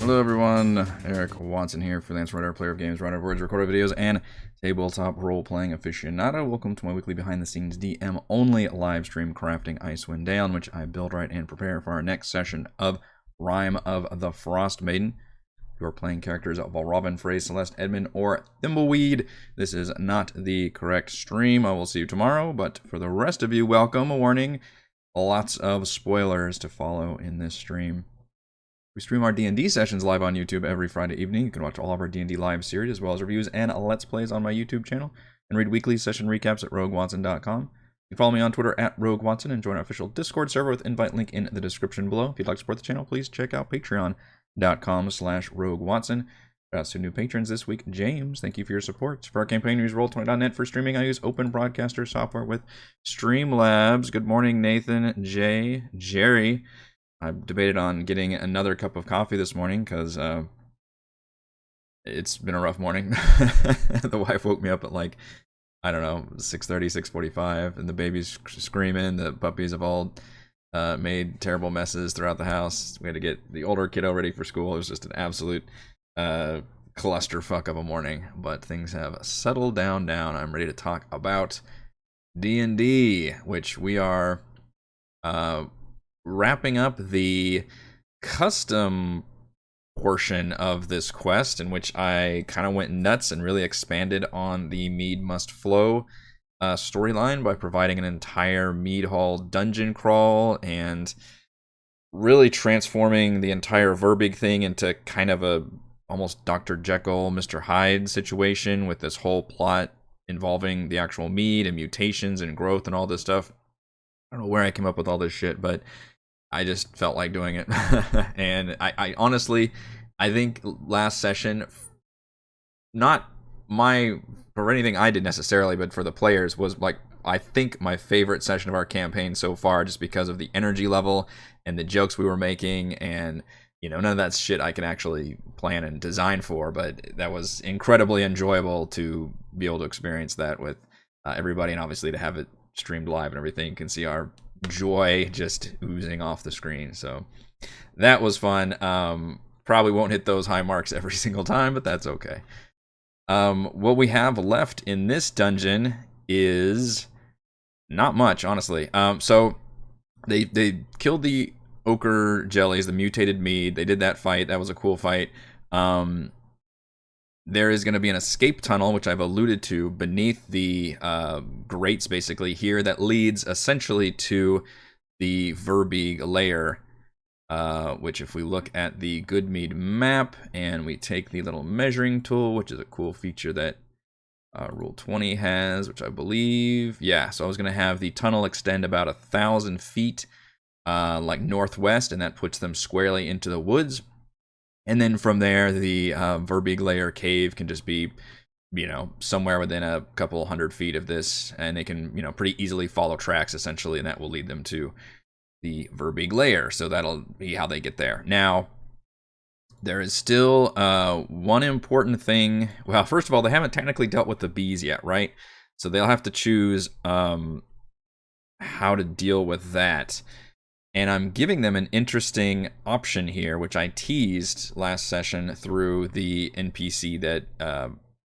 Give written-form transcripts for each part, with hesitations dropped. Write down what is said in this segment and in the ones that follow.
Hello everyone, Eric Watson here, freelance writer, player of games, writer of words, recorder of videos, and tabletop role-playing aficionado. Welcome to my weekly behind-the-scenes DM-only live stream crafting Icewind Dale, in which I build, write, and prepare for our next session of Rime of the Frostmaiden. If you are playing characters of Valravn, Frey, Celeste, Edmund, or Thimbleweed, this is not the correct stream. I will see you tomorrow, but for the rest of you, welcome. A warning, lots of spoilers to follow in this stream. We stream our D&D sessions live on YouTube every Friday evening. You can watch all of our D&D live series, as well as reviews and Let's Plays on my YouTube channel, and read weekly session recaps at roguewatson.com. You can follow me on Twitter at roguewatson and join our official Discord server with invite link in the description below. If you'd like to support the channel, please check out patreon.com/roguewatson. Shouts to new patrons this week. James, thank you for your support. For our campaign, use Roll20.net. For streaming, I use Open Broadcaster software with Streamlabs. Good morning, Nathan, Jay, Jerry. I debated on getting another cup of coffee this morning because it's been a rough morning. The wife woke me up at like, I don't know, 6:30, 6:45, and the baby's screaming. The puppies have all made terrible messes throughout the house. We had to get the older kiddo ready for school. It was just an absolute clusterfuck of a morning, but things have settled down. I'm ready to talk about D&D, which we are wrapping up the custom portion of this quest, in which I kind of went nuts and really expanded on the Mead Must Flow storyline by providing an entire Mead Hall dungeon crawl and really transforming the entire Verbig thing into kind of a almost Dr. Jekyll, Mr. Hyde situation, with this whole plot involving the actual Mead and mutations and growth and all this stuff. I don't know where I came up with all this shit, but I just felt like doing it. And I honestly, I think last session, not for anything I did necessarily, but for the players, was like, I think my favorite session of our campaign so far, just because of the energy level and the jokes we were making, and none of that shit I can actually plan and design for, but that was incredibly enjoyable to be able to experience that with everybody, and obviously to have it streamed live and everything. You can see our joy just oozing off the screen, so that was fun. Probably won't hit those high marks every single time, but that's okay. What we have left in this dungeon is not much, honestly. So they killed the ochre jellies, the mutated mead. They did that fight. That was a cool fight. There is going to be an escape tunnel, which I've alluded to, beneath the grates, basically, here, that leads essentially to the Verbig layer, which, if we look at the Goodmead map, and we take the little measuring tool, which is a cool feature that Rule 20 has, which I believe, yeah, so I was going to have the tunnel extend about 1,000 feet, like northwest, and that puts them squarely into the woods. And then from there, the Verbig layer cave can just be, somewhere within a couple 100 feet of this, and they can, pretty easily follow tracks, essentially, and that will lead them to the Verbig layer. So that'll be how they get there. Now, there is still one important thing. Well, first of all, they haven't technically dealt with the bees yet, right? So they'll have to choose how to deal with that. And I'm giving them an interesting option here, which I teased last session through the NPC that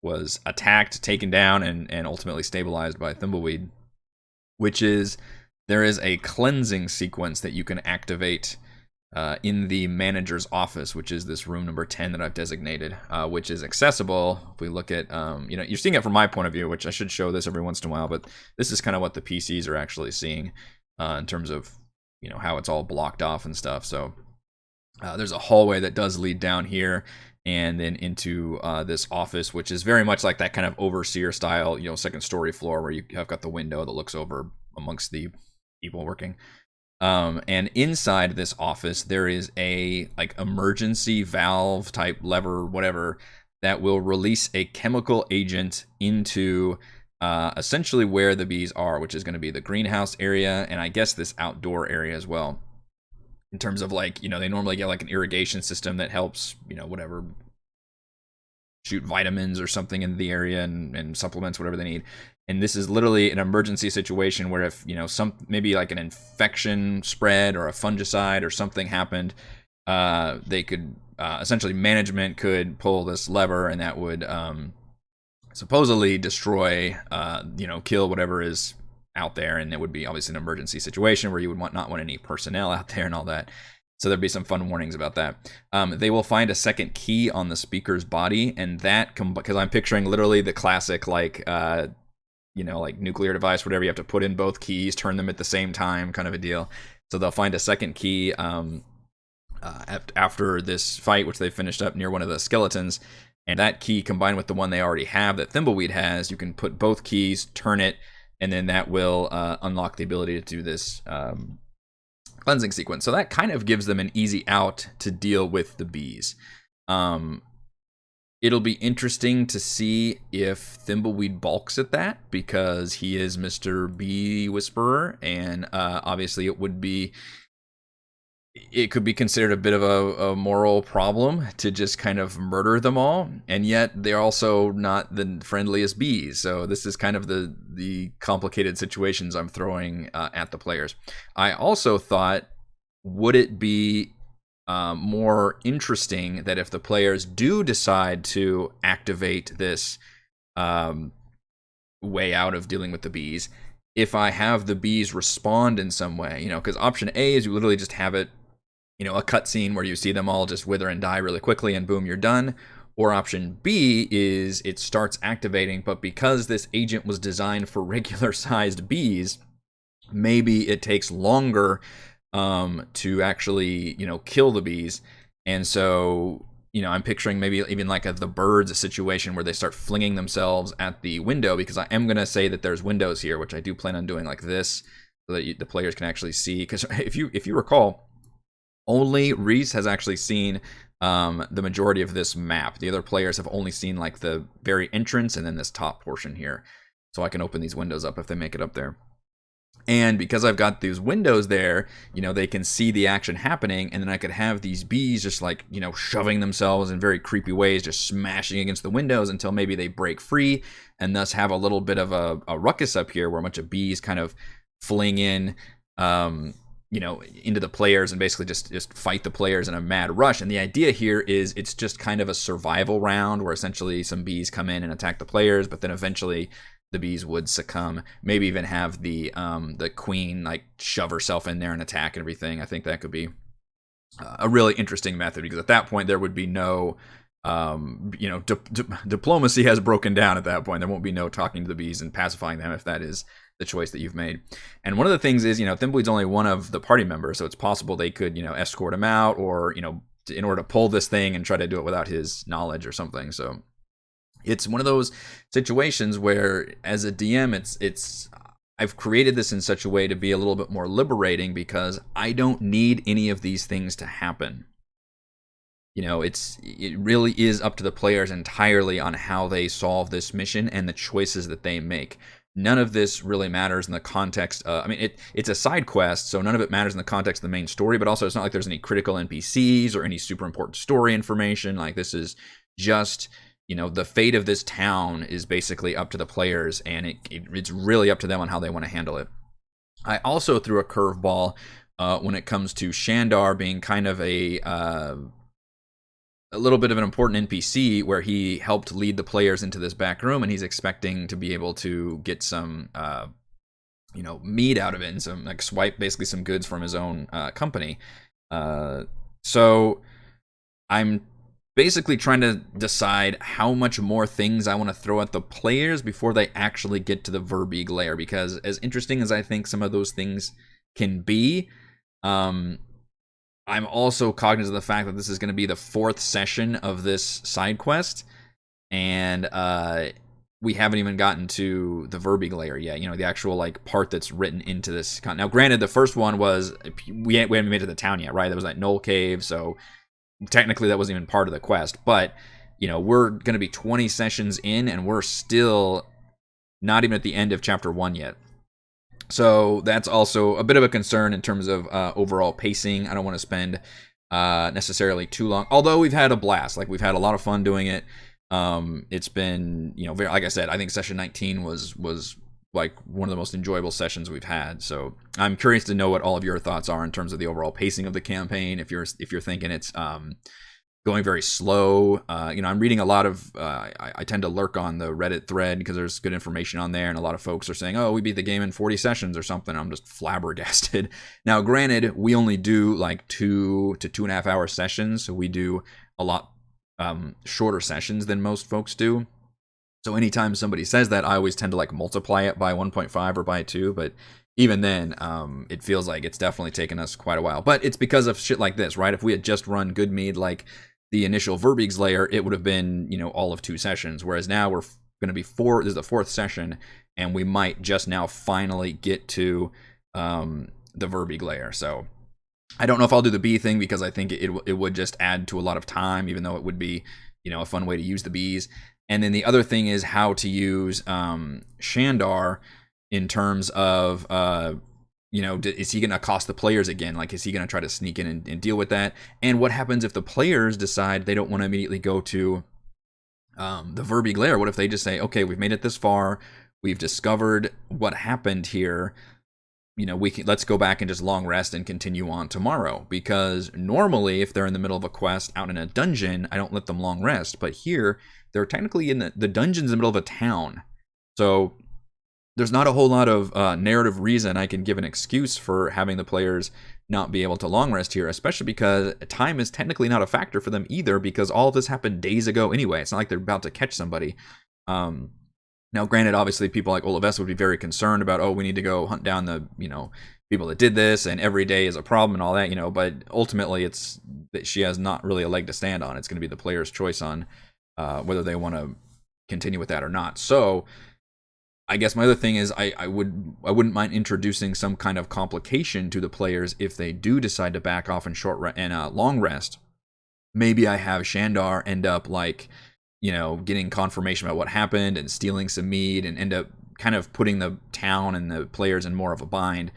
was attacked, taken down, and ultimately stabilized by Thimbleweed, which is there is a cleansing sequence that you can activate in the manager's office, which is this room number 10 that I've designated, which is accessible. If we look at, you're seeing it from my point of view, which I should show this every once in a while, but this is kind of what the PCs are actually seeing in terms of how it's all blocked off and stuff. So there's a hallway that does lead down here and then into this office, which is very much like that kind of overseer style, second story floor, where you have got the window that looks over amongst the people working. And inside this office, there is a like emergency valve type lever, whatever, that will release a chemical agent into essentially where the bees are, which is going to be the greenhouse area, and I guess this outdoor area as well. In terms of like, they normally get like an irrigation system that helps, whatever, shoot vitamins or something into the area and supplements, whatever they need. And this is literally an emergency situation where if, maybe like an infection spread or a fungicide or something happened, they could essentially management could pull this lever, and that would supposedly destroy, kill whatever is out there, and it would be obviously an emergency situation where you would not want any personnel out there and all that. So there'd be some fun warnings about that. They will find a second key on the speaker's body, and that, because I'm picturing literally the classic, like nuclear device, whatever, you have to put in both keys, turn them at the same time, kind of a deal. So they'll find a second key after this fight, which they finished up near one of the skeletons. And that key, combined with the one they already have that Thimbleweed has, you can put both keys, turn it, and then that will unlock the ability to do this cleansing sequence. So that kind of gives them an easy out to deal with the bees. It'll be interesting to see if Thimbleweed balks at that, because he is Mr. Bee Whisperer, and obviously it could be considered a bit of a moral problem to just kind of murder them all, and yet they're also not the friendliest bees. So this is kind of the complicated situations I'm throwing at the players. I also thought, would it be more interesting that if the players do decide to activate this way out of dealing with the bees, if I have the bees respond in some way, because option A is you literally just have it, a cutscene where you see them all just wither and die really quickly and boom, you're done. Or option B is it starts activating, but because this agent was designed for regular sized bees, maybe it takes longer to actually, kill the bees. And so, I'm picturing maybe even like the birds, a situation where they start flinging themselves at the window, because I am going to say that there's windows here, which I do plan on doing like this so that the players can actually see. Because if you recall, only Reese has actually seen the majority of this map. The other players have only seen like the very entrance and then this top portion here. So I can open these windows up if they make it up there. And because I've got these windows there, they can see the action happening, and then I could have these bees just like, shoving themselves in very creepy ways, just smashing against the windows until maybe they break free, and thus have a little bit of a ruckus up here where a bunch of bees kind of fling in, into the players and basically just fight the players in a mad rush. And the idea here is it's just kind of a survival round where essentially some bees come in and attack the players, but then eventually the bees would succumb. Maybe even have the queen like shove herself in there and attack and everything. I think that could be a really interesting method, because at that point there would be no, diplomacy has broken down at that point. There won't be no talking to the bees and pacifying them if that is the choice that you've made. And one of the things is, Thimbleweed's only one of the party members, so it's possible they could, escort him out, or, in order to pull this thing and try to do it without his knowledge or something. So it's one of those situations where, as a DM, I've created this in such a way to be a little bit more liberating, because I don't need any of these things to happen. It really is up to the players entirely on how they solve this mission and the choices that they make. None of this really matters in the context of, it's a side quest, so none of it matters in the context of the main story, but also it's not like there's any critical NPCs or any super important story information. Like, this is just, the fate of this town is basically up to the players, and it's really up to them on how they want to handle it. I also threw a curveball when it comes to Shandar being kind of a little bit of an important NPC, where he helped lead the players into this back room, and he's expecting to be able to get some, mead out of it, and some, like, swipe basically some goods from his own company. So I'm basically trying to decide how much more things I want to throw at the players before they actually get to the Verbeeg lair, because as interesting as I think some of those things can be, I'm also cognizant of the fact that this is going to be the 4th session of this side quest, and we haven't even gotten to the Verbeeg layer yet. The actual like part that's written into this. Now, granted, the first one was we haven't made it to the town yet, right? That was like Knoll Cave, so technically that wasn't even part of the quest. But we're going to be 20 sessions in, and we're still not even at the end of chapter 1 yet. So that's also a bit of a concern in terms of overall pacing. I don't want to spend necessarily too long, although we've had a blast. Like, we've had a lot of fun doing it. It's been, very, like I said, I think session 19 was like one of the most enjoyable sessions we've had. So I'm curious to know what all of your thoughts are in terms of the overall pacing of the campaign. If you're thinking it's going going very slow. You know, I'm reading a lot of. I tend to lurk on the Reddit thread because there's good information on there, and a lot of folks are saying, "Oh, we beat the game in 40 sessions or something." I'm just flabbergasted. Now, granted, we only do like 2 to 2.5 hour sessions, so we do a lot shorter sessions than most folks do. So anytime somebody says that, I always tend to like multiply it by 1.5 or by 2, but even then, it feels like it's definitely taken us quite a while. But it's because of shit like this, right? If we had just run good Mead like the initial Verbeeg's layer, it would have been, you know, all of 2 sessions. Whereas now we're going to be 4. This is the 4th session, and we might just now finally get to the Verbeeg layer. So I don't know if I'll do the bee thing because I think it would just add to a lot of time, even though it would be, you know, a fun way to use the bees. And then the other thing is how to use Shandar in terms of, you know, is he going to accost the players again? Like, is he going to try to sneak in and deal with that? And what happens if the players decide they don't want to immediately go to the Verbeeg lair? What if they just say, okay, we've made it this far, we've discovered what happened here, you know, let's go back and just long rest and continue on tomorrow. Because normally, if they're in the middle of a quest out in a dungeon, I don't let them long rest. But here, they're technically in the dungeon's in the middle of a town. So there's not a whole lot of narrative reason I can give an excuse for having the players not be able to long rest here, especially because time is technically not a factor for them either, because all of this happened days ago anyway. It's not like they're about to catch somebody. Now, granted, obviously, people like Olaves would be very concerned about, oh, we need to go hunt down the, you know, people that did this, and every day is a problem and all that, you know. But ultimately, it's that she has not really a leg to stand on. It's going to be the player's choice on whether they want to continue with that or not. So, I guess my other thing is I wouldn't mind introducing some kind of complication to the players if they do decide to back off and long rest. Maybe I have Shandar end up like, you know, getting confirmation about what happened and stealing some mead and end up kind of putting the town and the players in more of a bind.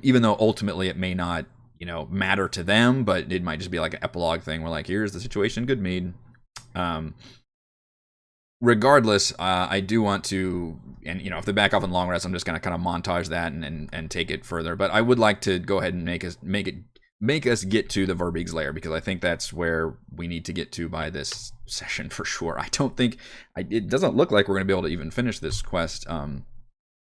Even though ultimately it may not, you know, matter to them, but it might just be like an epilogue thing where like, here's the situation, good Mead. Regardless, I do want to, and you know, if they back off in long rest, I'm just gonna kind of montage that and take it further. But I would like to go ahead and make us get to the Verbeeg's lair, because I think that's where we need to get to by this session for sure. I don't think it doesn't look like we're gonna be able to even finish this quest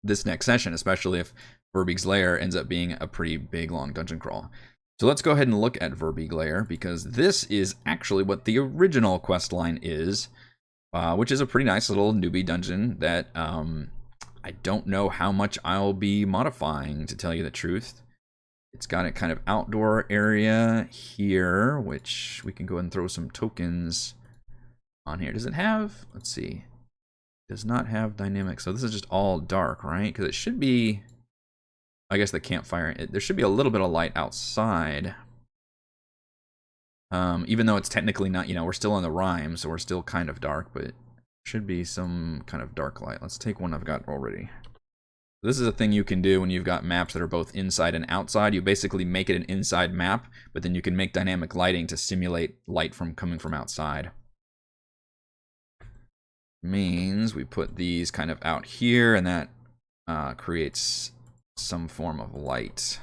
this next session, especially if Verbeeg's lair ends up being a pretty big long dungeon crawl. So let's go ahead and look at Verbeeg lair, because this is actually what the original quest line is. Which is a pretty nice little newbie dungeon that I don't know how much I'll be modifying, to tell you the truth. It's got a kind of outdoor area here, which we can go ahead and throw some tokens on here. Does it have, let's see, does not have dynamic, so this is just all dark, right? Because it should be, I guess the campfire, there should be a little bit of light outside. Even though it's technically not, you know, we're still in the Rime, so we're still kind of dark, but it should be some kind of dark light. Let's take one I've got already. This is a thing you can do when you've got maps that are both inside and outside. You basically make it an inside map, but then you can make dynamic lighting to simulate light from coming from outside. Means we put these kind of out here, and that creates some form of light.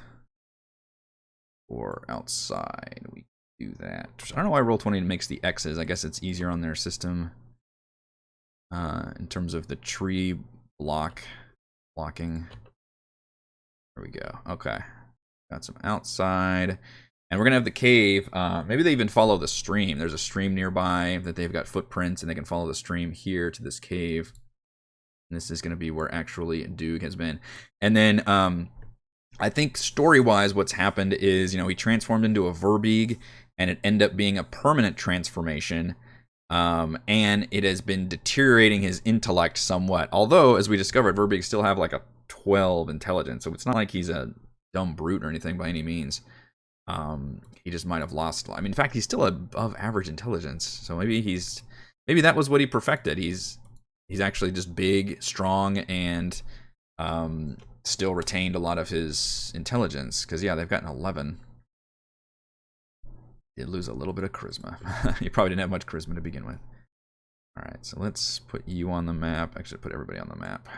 Or outside, we do that. I don't know why Roll20 makes the X's. I guess it's easier on their system in terms of the tree blocking. There we go. Okay, got some outside, and we're gonna have the cave. Maybe they even follow the stream. There's a stream nearby that they've got footprints, and they can follow the stream here to this cave. And this is gonna be where actually Doog has been. And then I think story-wise, what's happened is, you know, he transformed into a Verbeeg, and it ended up being a permanent transformation, and it has been deteriorating his intellect somewhat. Although, as we discovered, Verbeegs still have like a 12 intelligence, so it's not like he's a dumb brute or anything by any means. He just might have lost. I mean, in fact, he's still above average intelligence, so maybe that was what he perfected. He's actually just big, strong, and still retained a lot of his intelligence, because yeah, they've gotten 11. Did lose a little bit of charisma. You probably didn't have much charisma to begin with. All right, so let's put you on the map. Actually, put everybody on the map.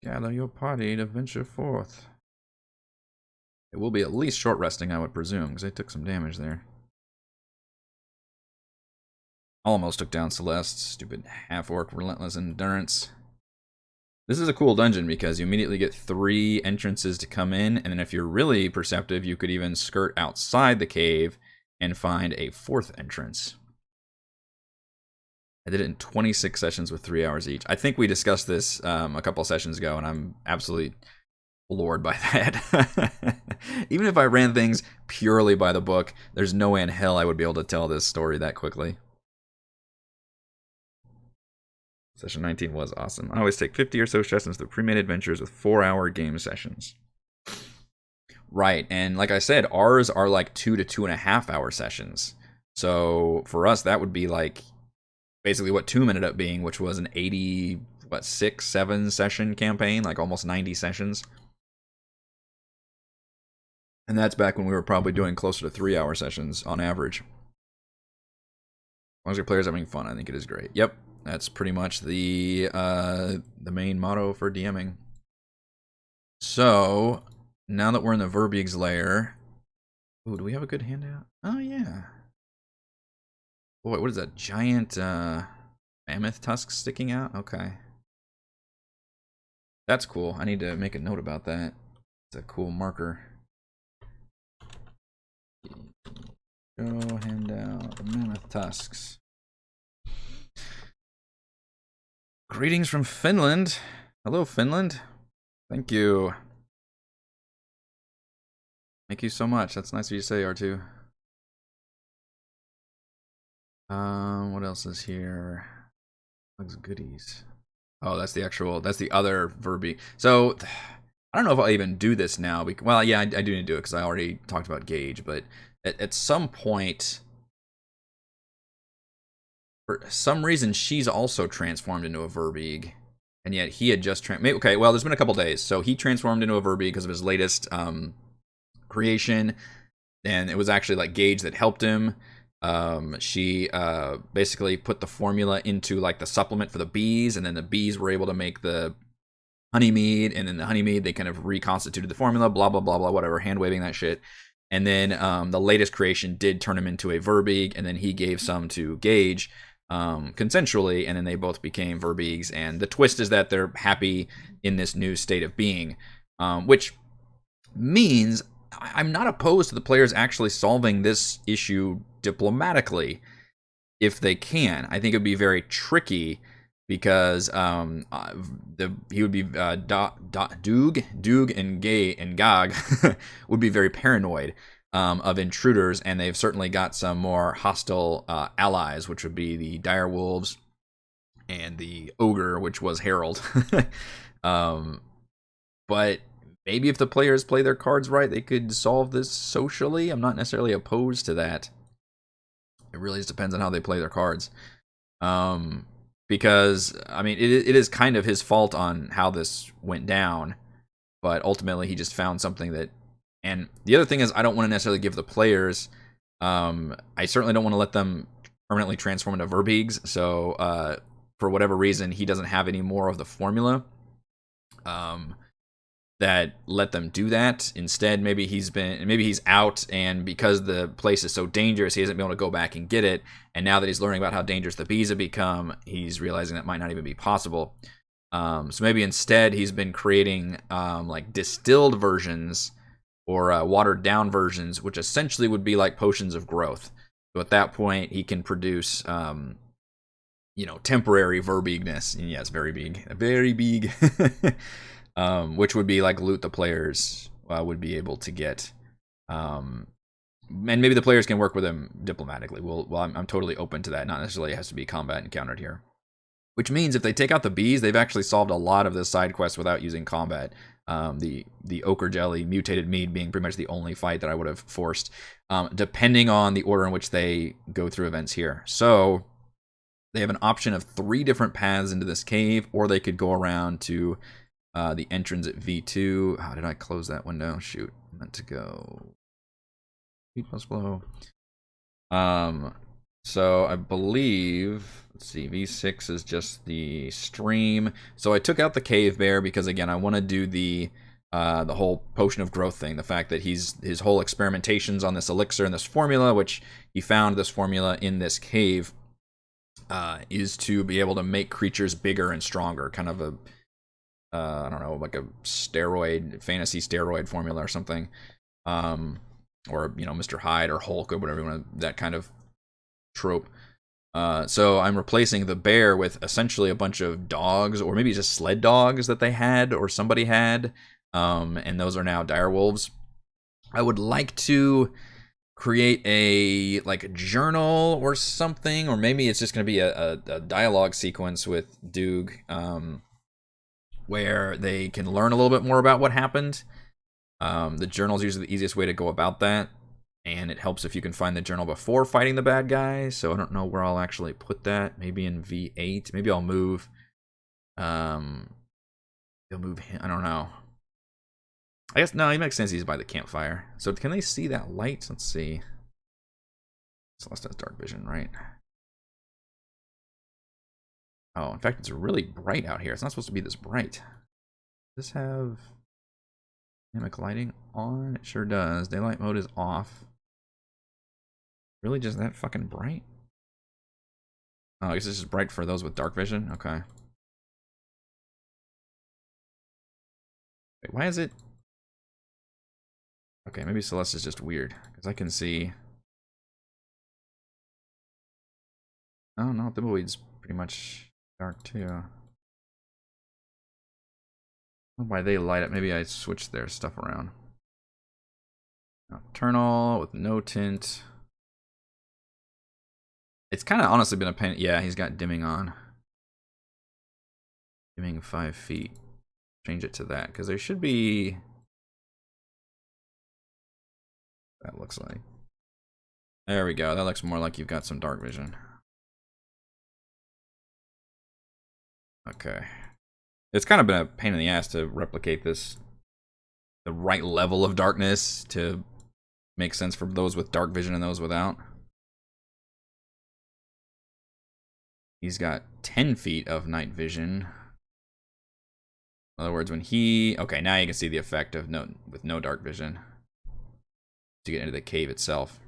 Gather your party to venture forth. It will be at least short resting, I would presume, because they took some damage there. Almost took down Celeste. Stupid half-orc relentless endurance. This is a cool dungeon because you immediately get 3 entrances to come in, and then if you're really perceptive, you could even skirt outside the cave and find a 4th entrance. I did it in 26 sessions with 3 hours each. I think we discussed this a couple sessions ago, and I'm absolutely floored by that. Even if I ran things purely by the book, there's no way in hell I would be able to tell this story that quickly. Session 19 was awesome. I always take 50 or so sessions through pre-made adventures with 4-hour game sessions. Right, and like I said, ours are like 2 to 2.5 hour sessions. So for us, that would be like basically what Tomb ended up being, which was an 7 session campaign, like almost 90 sessions. And that's back when we were probably doing closer to 3-hour sessions on average. As long as your players are having fun, I think it is great. Yep, that's pretty much the main motto for DMing. So now that we're in the Verbeeg's lair, ooh, do we have a good handout? Oh yeah. Boy, what is that? Giant mammoth tusk sticking out? Okay. That's cool. I need to make a note about that. It's a cool marker. Go handout the mammoth tusks. Greetings from Finland. Hello, Finland. Thank you. Thank you so much. That's nice of you to say, R2. What else is here? Bugs goodies. Oh, that's the other Verbeeg. So, I don't know if I'll even do this now. Well, yeah, I do need to do it because I already talked about Gage, but at some point, for some reason, she's also transformed into a Verbeeg, and yet he had just okay, well, there's been a couple days, so he transformed into a Verbeeg because of his latest creation, and it was actually like Gage that helped him. She basically put the formula into like the supplement for the bees, and then the bees were able to make the honey mead, and then the honey mead, they kind of reconstituted the formula, blah, blah, blah, blah, whatever, hand waving that shit. And then the latest creation did turn him into a Verbeeg, and then he gave some to Gage consensually, and then they both became Verbeegs. And the twist is that they're happy in this new state of being, which means I'm not opposed to the players actually solving this issue diplomatically if they can. I think it would be very tricky because he would be Doog and Gog would be very paranoid of intruders, and they've certainly got some more hostile allies, which would be the dire wolves and the ogre, which was Harold. But maybe if the players play their cards right, they could solve this socially. I'm not necessarily opposed to that. It really just depends on how they play their cards. Because, I mean, it is kind of his fault on how this went down. But ultimately, he just found something that... And the other thing is, I don't want to necessarily give the players... I certainly don't want to let them permanently transform into Verbeegs. So, for whatever reason, he doesn't have any more of the formula that let them do that. Instead, maybe he's out, and because the place is so dangerous, he hasn't been able to go back and get it. And now that he's learning about how dangerous the bees have become, he's realizing that might not even be possible. So maybe instead he's been creating like distilled versions or watered down versions, which essentially would be like potions of growth. So at that point, he can produce temporary Verbeegness. And yes, very big. Which would be like loot the players would be able to get. And maybe the players can work with him diplomatically. I'm totally open to that. Not necessarily has to be combat encountered here. Which means if they take out the bees, they've actually solved a lot of the side quests without using combat. The ochre jelly mutated mead being pretty much the only fight that I would have forced, depending on the order in which they go through events here. So they have an option of 3 different paths into this cave, or they could go around to the entrance at V2. How did I close that window? Shoot, I meant to go V plus blow. So I believe, let's see, V6 is just the stream. So I took out the cave bear because, again, I want to do the The whole potion of growth thing, the fact that his whole experimentations on this elixir and this formula, which he found this formula in this cave, is to be able to make creatures bigger and stronger, kind of a I don't know, like a fantasy steroid formula or something, or Mr. Hyde or Hulk or whatever you want, that kind of trope. So I'm replacing the bear with essentially a bunch of dogs, or maybe just sled dogs that they had or somebody had, and those are now dire wolves. I would like to create a journal or something, or maybe it's just going to be a dialogue sequence with Doog, where they can learn a little bit more about what happened. The journal is usually the easiest way to go about that, and it helps if you can find the journal before fighting the bad guy. So I don't know where I'll actually put that. Maybe in V8. Maybe I'll move. He'll move him. I don't know. I guess no. It makes sense. He's by the campfire. So can they see that light? Let's see. Celeste has dark vision, right? Oh, in fact, it's really bright out here. It's not supposed to be this bright. Does this have dynamic lighting on? It sure does. Daylight mode is off. Really just that fucking bright? Oh, I guess this is bright for those with dark vision? Okay. Wait, why is it... Okay, maybe Celeste is just weird, because I can see... Oh, no, Thimbleweed's pretty much dark, too. I don't know why they light up. Maybe I switched their stuff around. Nocturnal with no tint. It's kind of honestly been a pain. Yeah, he's got dimming on. Dimming 5 feet. Change it to that, because there should be... That looks like... There we go. That looks more like you've got some dark vision. Okay. It's kind of been a pain in the ass to replicate this, the right level of darkness to make sense for those with dark vision and those without. He's got 10 feet of night vision. In other words, when he... Okay, now you can see the effect of with no dark vision to get into the cave itself.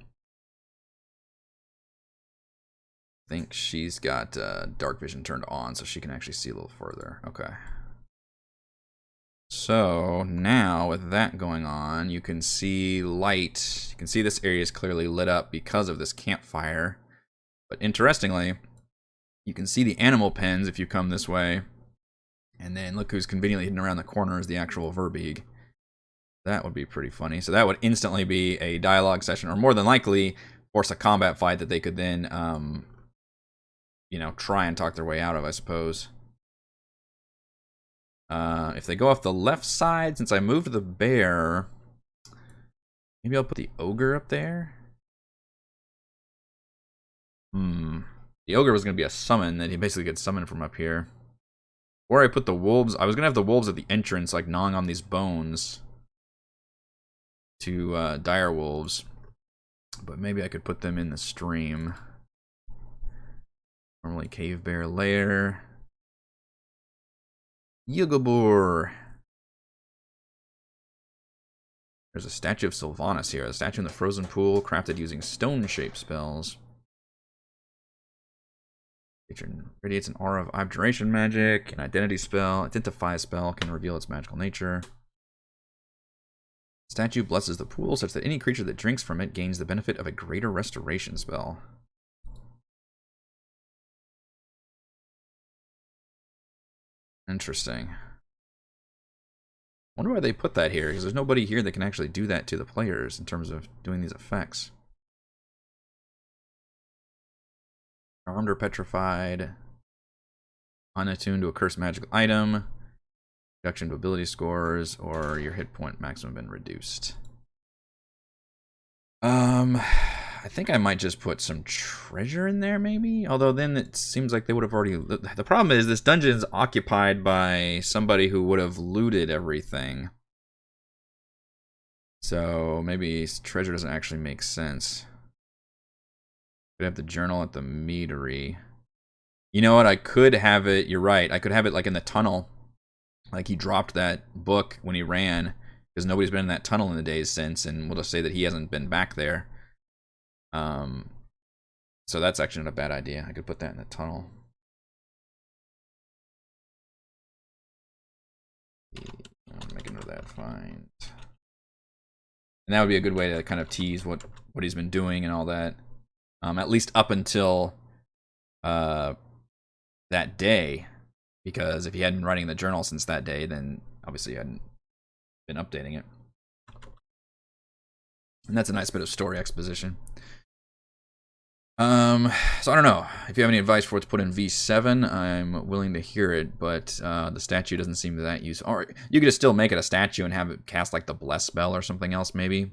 I think she's got dark vision turned on, so she can actually see a little further. Okay. So now with that going on, you can see light. You can see this area is clearly lit up because of this campfire. But interestingly, you can see the animal pens if you come this way. And then look who's conveniently hidden around the corner is the actual Verbeeg. That would be pretty funny. So that would instantly be a dialogue session, or more than likely force a combat fight that they could then, try and talk their way out of, I suppose. If they go off the left side, since I moved the bear, maybe I'll put the ogre up there. The ogre was going to be a summon that he basically gets summoned from up here. Or I put the wolves. I was going to have the wolves at the entrance, like gnawing on these bones to dire wolves. But maybe I could put them in the stream. Normally cave bear lair. Yugabur. There's a statue of Sylvanas here. A statue in the frozen pool, crafted using stone-shaped spells. Patron radiates an aura of abjuration magic, an identity spell, identify spell can reveal its magical nature. Statue blesses the pool such that any creature that drinks from it gains the benefit of a greater restoration spell. Interesting. Wonder why they put that here, because there's nobody here that can actually do that to the players in terms of doing these effects. Armed or petrified. Unattuned to a cursed magical item. Reduction to ability scores, or your hit point maximum been reduced. I think I might just put some treasure in there, maybe? Although then it seems like they would have already... The problem is this dungeon is occupied by somebody who would have looted everything. So maybe treasure doesn't actually make sense. Could have the journal at the meadery. You know what? I could have it... You're right. I could have it like in the tunnel. Like, he dropped that book when he ran because nobody's been in that tunnel in the days since, and we'll just say that he hasn't been back there. So that's actually not a bad idea. I could put that in the tunnel. I'll make a note of that. Find. And that would be a good way to kind of tease what he's been doing and all that. At least up until that day. Because if he hadn't been writing the journal since that day, then obviously he hadn't been updating it. And that's a nice bit of story exposition. So I don't know. If you have any advice for what to put in V7, I'm willing to hear it, but the statue doesn't seem that useful. Or you could just still make it a statue and have it cast like the Bless spell or something else, maybe.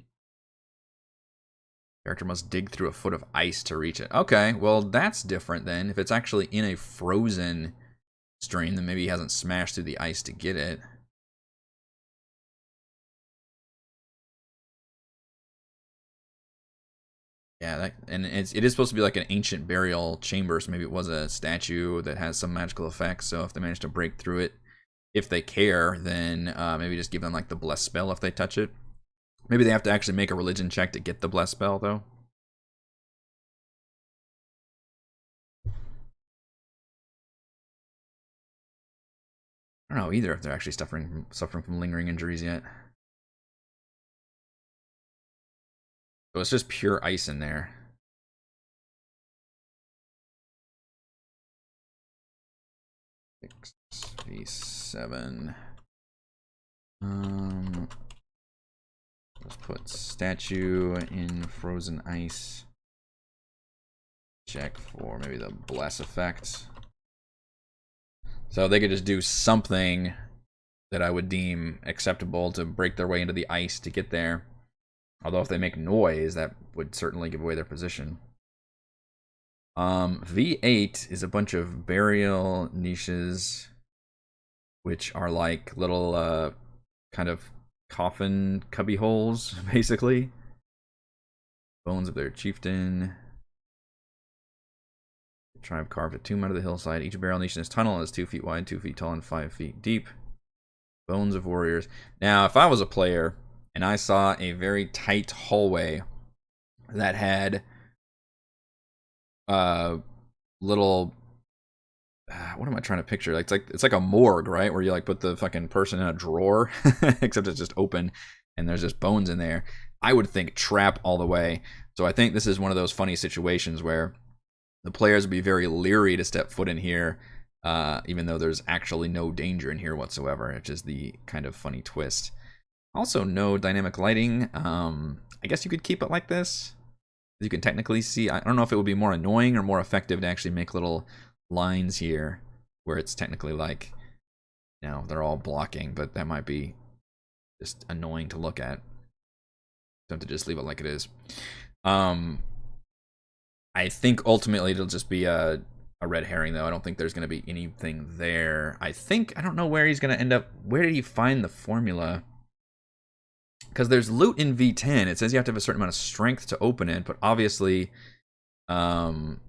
Character must dig through a foot of ice to reach it. Okay, well that's different then. If it's actually in a frozen stream, then maybe he hasn't smashed through the ice to get it. Yeah, it is supposed to be like an ancient burial chamber, so maybe it was a statue that has some magical effects. So if they manage to break through it, if they care, then maybe just give them like the Bless spell if they touch it. Maybe they have to actually make a religion check to get the Bless spell, though. I don't know either if they're actually suffering from lingering injuries yet. So it's just pure ice in there. V7. Let's put statue in frozen ice. Check for maybe the Bless effect. So they could just do something that I would deem acceptable to break their way into the ice to get there. Although if they make noise, that would certainly give away their position. V8 is a bunch of burial niches, which are like little kind of coffin cubby holes, basically. Bones of their chieftain. The tribe carved a tomb out of the hillside. Each burial niche in this tunnel is 2 feet wide, 2 feet tall, and 5 feet deep. Bones of warriors. Now, if I was a player and I saw a very tight hallway that had little what am I trying to picture? Like it's like a morgue, right? Where you like put the fucking person in a drawer, except it's just open and there's just bones in there. I would think trap all the way. So I think this is one of those funny situations where the players would be very leery to step foot in here, even though there's actually no danger in here whatsoever, which is the kind of funny twist. Also, no dynamic lighting. I guess you could keep it like this. You can technically see. I don't know if it would be more annoying or more effective to actually make little lines here where it's technically like, you know, they're all blocking, but that might be just annoying to look at. So to just leave it like it is. I think ultimately it'll just be a red herring, though. I don't think there's going to be anything there. I don't know where he's going to end up. Where did he find the formula? Because there's loot in V10. It says you have to have a certain amount of strength to open it, but obviously, I'm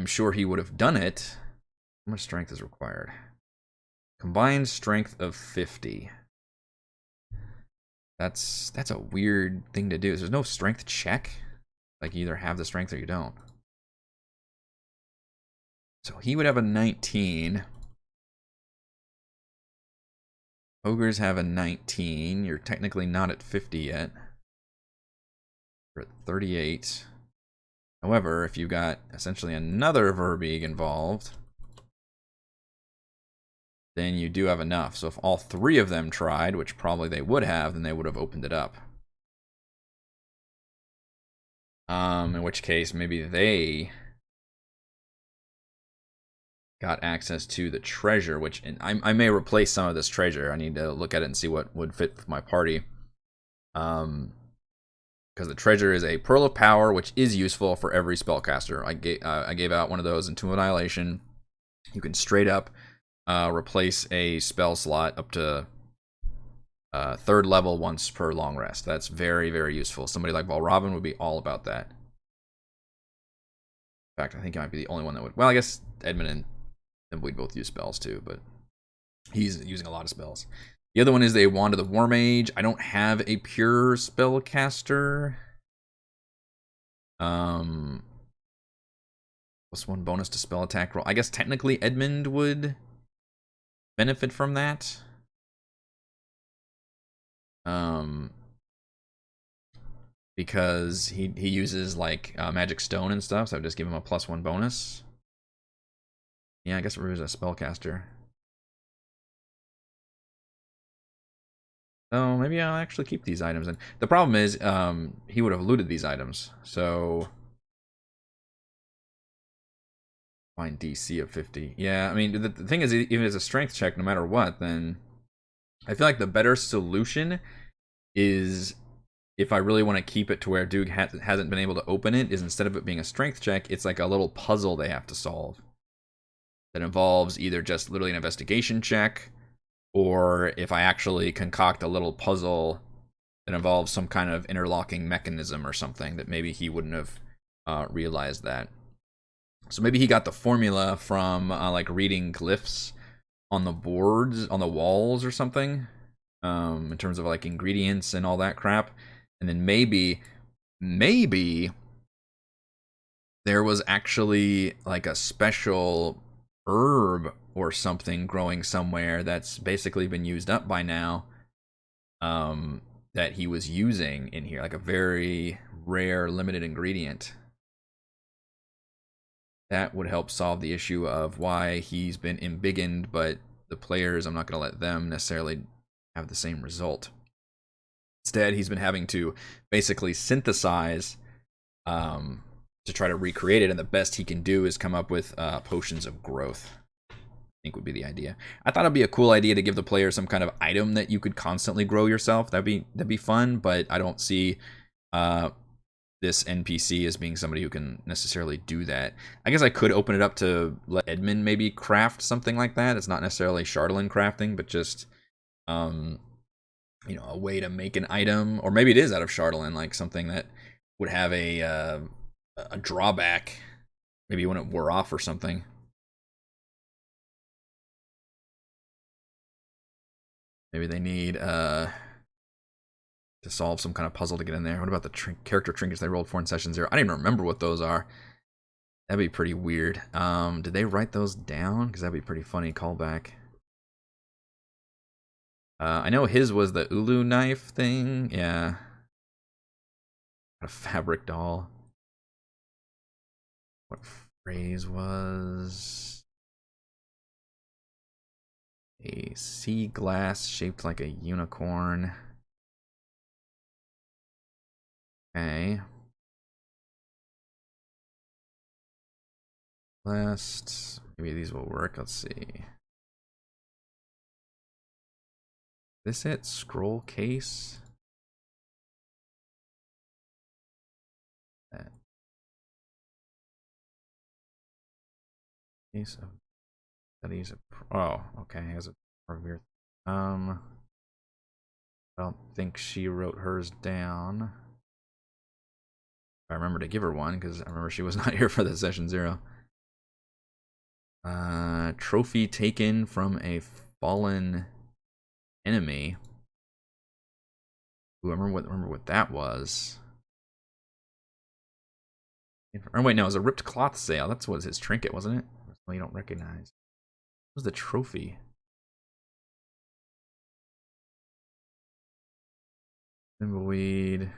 sure he would have done it. How much strength is required? Combined strength of 50. That's a weird thing to do. There's no strength check. Like, you either have the strength or you don't. So he would have a 19. Ogres have a 19. You're technically not at 50 yet. You're at 38. However, if you've got essentially another Verbeeg involved, then you do have enough. So if all three of them tried, which probably they would have, then they would have opened it up. In which case, maybe they got access to the treasure, which I may replace some of this treasure. I need to look at it and see what would fit with my party. Because the treasure is a Pearl of Power, which is useful for every spellcaster. I gave out one of those in Tomb of Annihilation. You can straight up replace a spell slot up to 3rd level once per long rest. That's very, very useful. Somebody like Valravn would be all about that. In fact, I think I might be the only one that would. Well, I guess Edmund and we'd both use spells too, but He's using a lot of spells. The other one is a Wand of the War Mage. I don't have a pure spellcaster. +1 bonus to spell attack roll. I guess technically Edmund would benefit from that. Because he uses like magic stone and stuff, so I would just give him a +1 bonus. Yeah, I guess we're using a spellcaster. So maybe I'll actually keep these items. And the problem is, he would have looted these items. So find DC of 50. Yeah, I mean the thing is, even if it's a strength check, no matter what, then I feel like the better solution is, if I really want to keep it to where Duke hasn't been able to open it, is instead of it being a strength check, it's like a little puzzle they have to solve that involves either just literally an investigation check, or if I actually concoct a little puzzle that involves some kind of interlocking mechanism or something that maybe he wouldn't have realized that. So maybe he got the formula from like reading glyphs on the boards, on the walls or something, in terms of like ingredients and all that crap. And then maybe there was actually like a special herb or something growing somewhere that's basically been used up by now, that he was using in here, like a very rare limited ingredient. That would help solve the issue of why he's been embiggened, but the players, I'm not going to let them necessarily have the same result. Instead, he's been having to basically synthesize to try to recreate it, and the best he can do is come up with potions of growth. I think would be the idea. I thought it'd be a cool idea to give the player some kind of item that you could constantly grow yourself. That'd be fun, but I don't see this NPC as being somebody who can necessarily do that. I guess I could open it up to let Edmund maybe craft something like that. It's not necessarily Chardalyn crafting, but just you know, a way to make an item, or maybe it is out of Chardalyn, like something that would have a drawback, maybe when it wore off or something. Maybe they need to solve some kind of puzzle to get in there. What about the character trinkets they rolled for in session 0? I don't even remember what those are. That'd be pretty weird. Did they write those down? Because that'd be pretty funny callback. I know his was the Ulu knife thing. Yeah. A fabric doll. What phrase was? A sea glass shaped like a unicorn. Okay. Last, maybe these will work. Let's see. This it? Scroll case? That. Case of studies. Oh, okay. Has a weird. I don't think she wrote hers down. I remember to give her one because I remember she was not here for the session 0. Trophy taken from a fallen enemy. Ooh, I remember what that was. Or wait, no, it was a ripped cloth sail. That's what was his trinket, wasn't it? Well, you don't recognize. What was the trophy? Thimbleweed.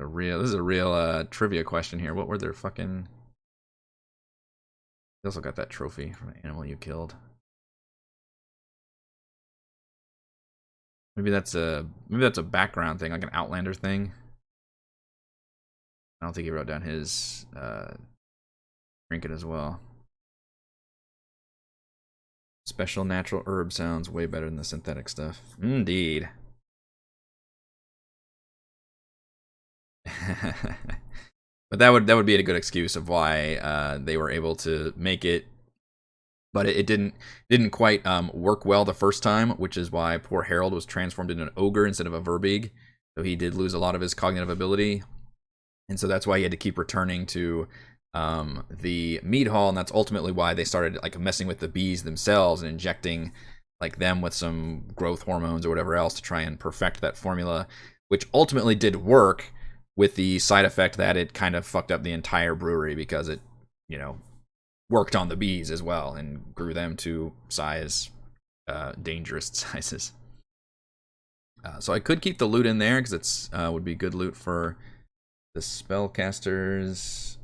This is a real trivia question here. What were their fucking... They also got that trophy from an animal you killed. Maybe that's a background thing, like an Outlander thing. I don't think he wrote down his trinket as well. Special natural herb sounds way better than the synthetic stuff. Indeed. But that would be a good excuse of why they were able to make it, but it didn't quite work well the first time, which is why poor Harold was transformed into an ogre instead of a Verbeeg. So he did lose a lot of his cognitive ability, and so that's why he had to keep returning to the Mead Hall, and that's ultimately why they started like messing with the bees themselves and injecting like them with some growth hormones or whatever else to try and perfect that formula, which ultimately did work, with the side effect that it kind of fucked up the entire brewery because it, worked on the bees as well and grew them to dangerous sizes. So I could keep the loot in there because it's would be good loot for the spellcasters.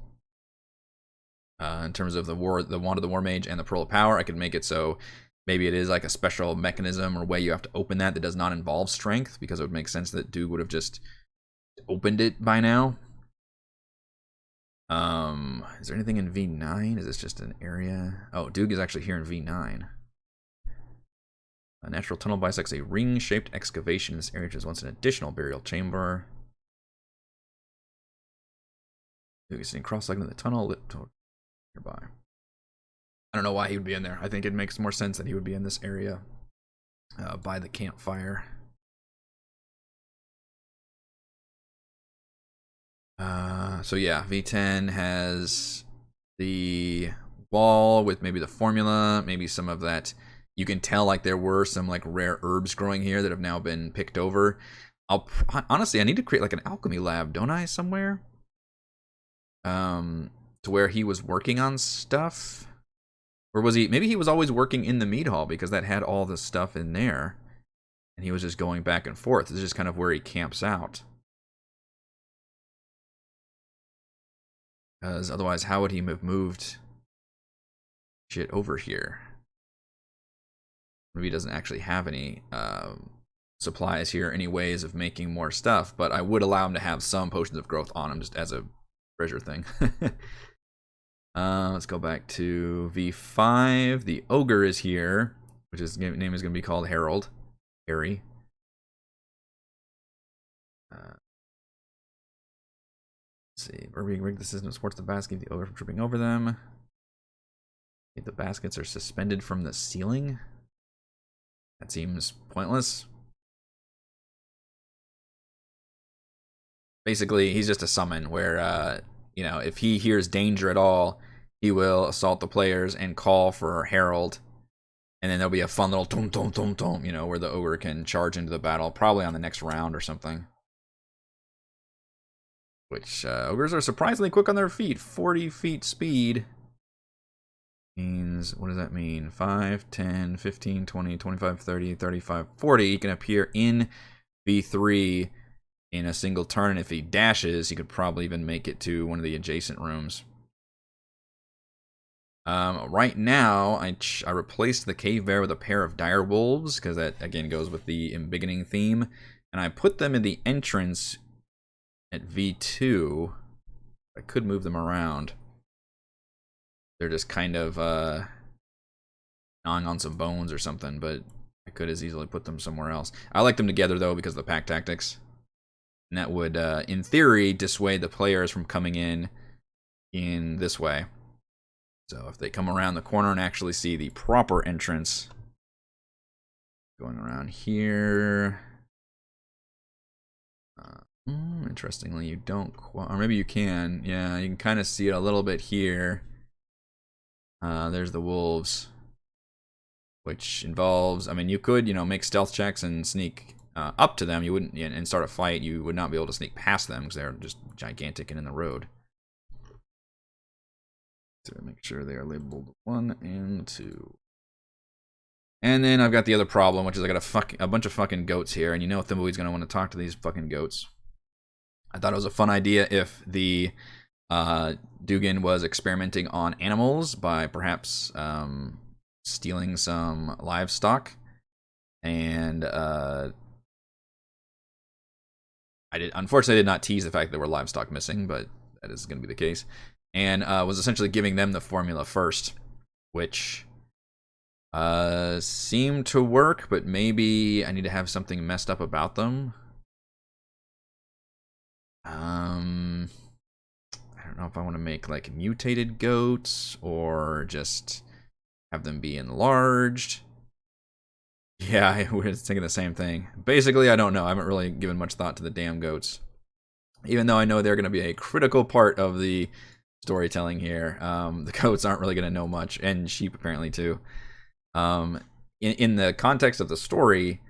In terms of the Wand of the War Mage and the Pearl of Power, I could make it so maybe it is like a special mechanism or way you have to open that does not involve strength, because it would make sense that Duke would have just opened it by now. Is there anything in V9? Is this just an area? Oh, Duke is actually here in V9. A natural tunnel bisects a ring-shaped excavation. This area is once an additional burial chamber. Duke is sitting cross-legged in the tunnel, lit nearby. I don't know why he would be in there. I think it makes more sense that he would be in this area by the campfire. So yeah, V10 has the wall with maybe the formula, maybe some of that. You can tell like there were some like rare herbs growing here that have now been picked over. Honestly, I need to create like an alchemy lab, don't I, somewhere? To where he was working on stuff. Or was he, maybe he was always working in the mead hall because that had all the stuff in there. And he was just going back and forth. This is just kind of where he camps out. Because otherwise, how would he have moved shit over here? Maybe he doesn't actually have any supplies here, any ways of making more stuff, but I would allow him to have some potions of growth on him just as a treasure thing. Let's go back to V5. The ogre is here, which his name is going to be called Harold. Harry. Let's see. Burby rig the system supports the basket, the ogre from tripping over them. The baskets are suspended from the ceiling. That seems pointless. Basically, he's just a summon where, if he hears danger at all, he will assault the players and call for Harold. And then there'll be a fun little tom tom tom tom, where the ogre can charge into the battle, probably on the next round or something. Which, ogres are surprisingly quick on their feet. 40 feet speed. Means, what does that mean? 5, 10, 15, 20, 25, 30, 35, 40. He can appear in V3 in a single turn. And if he dashes, he could probably even make it to one of the adjacent rooms. Right now, I replaced the cave bear with a pair of dire wolves, because that, again, goes with the embiggening theme. And I put them in the entrance at V2. I could move them around. They're just kind of gnawing on some bones or something, but I could as easily put them somewhere else. I like them together, though, because of the pack tactics. And that would, in theory, dissuade the players from coming in this way. So if they come around the corner and actually see the proper entrance, going around here. Interestingly, you don't quite, or maybe you can. Yeah, you can kind of see it a little bit here. There's the wolves, which involves, you could, make stealth checks and sneak up to them. You wouldn't, and start a fight. You would not be able to sneak past them because they're just gigantic and in the road. So make sure they are labeled 1 and 2. And then I've got the other problem, which is I got a bunch of fucking goats here, and Thimbleweed's gonna want to talk to these fucking goats. I thought it was a fun idea if the Dugan was experimenting on animals by perhaps stealing some livestock, and unfortunately I did not tease the fact that there were livestock missing, but that is going to be the case, and was essentially giving them the formula first, which seemed to work, but maybe I need to have something messed up about them. I don't know if I want to make like mutated goats or just have them be enlarged. Yeah, we're thinking the same thing. Basically, I don't know. I haven't really given much thought to the damn goats. Even though I know they're going to be a critical part of the storytelling here. The goats aren't really going to know much, and sheep apparently too. in the context of the story,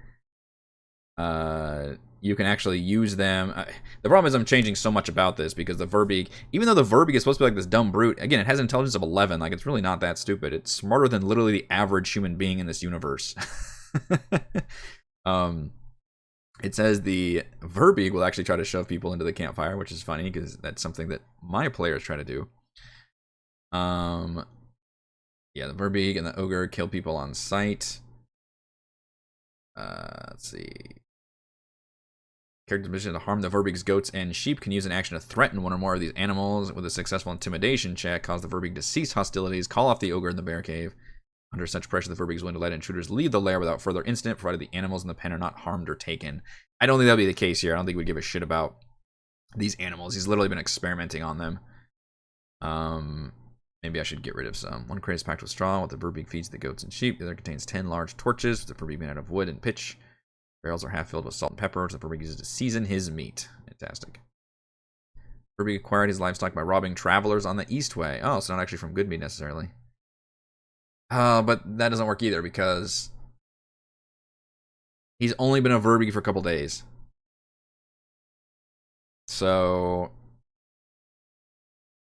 you can actually use them. The problem is I'm changing so much about this because the Verbeeg, even though the Verbeeg is supposed to be like this dumb brute, again, it has intelligence of 11. Like, it's really not that stupid. It's smarter than literally the average human being in this universe. It says the Verbeeg will actually try to shove people into the campfire, which is funny because that's something that my players try to do. Yeah, the Verbeeg and the Ogre kill people on sight. Let's see. Character's mission to harm the Verbeeg's goats and sheep can use an action to threaten one or more of these animals. With a successful intimidation check, cause the Verbeeg to cease hostilities, call off the Ogre in the bear cave. Under such pressure, the Verbeeg is willing to let intruders leave the lair without further incident, provided the animals in the pen are not harmed or taken. I don't think that'll be the case here. I don't think we'd give a shit about these animals. He's literally been experimenting on them. Maybe I should get rid of some. One crate is packed with straw, what the Verbeeg feeds the goats and sheep. The other contains 10 large torches, with the Verbeeg made out of wood and pitch. Barrels are half filled with salt and pepper, which the Verbeeg uses to season his meat. Fantastic. Verbeeg acquired his livestock by robbing travelers on the Eastway. Oh, so not actually from Goodmead necessarily. But that doesn't work either because he's only been a Verbeeg for a couple days. So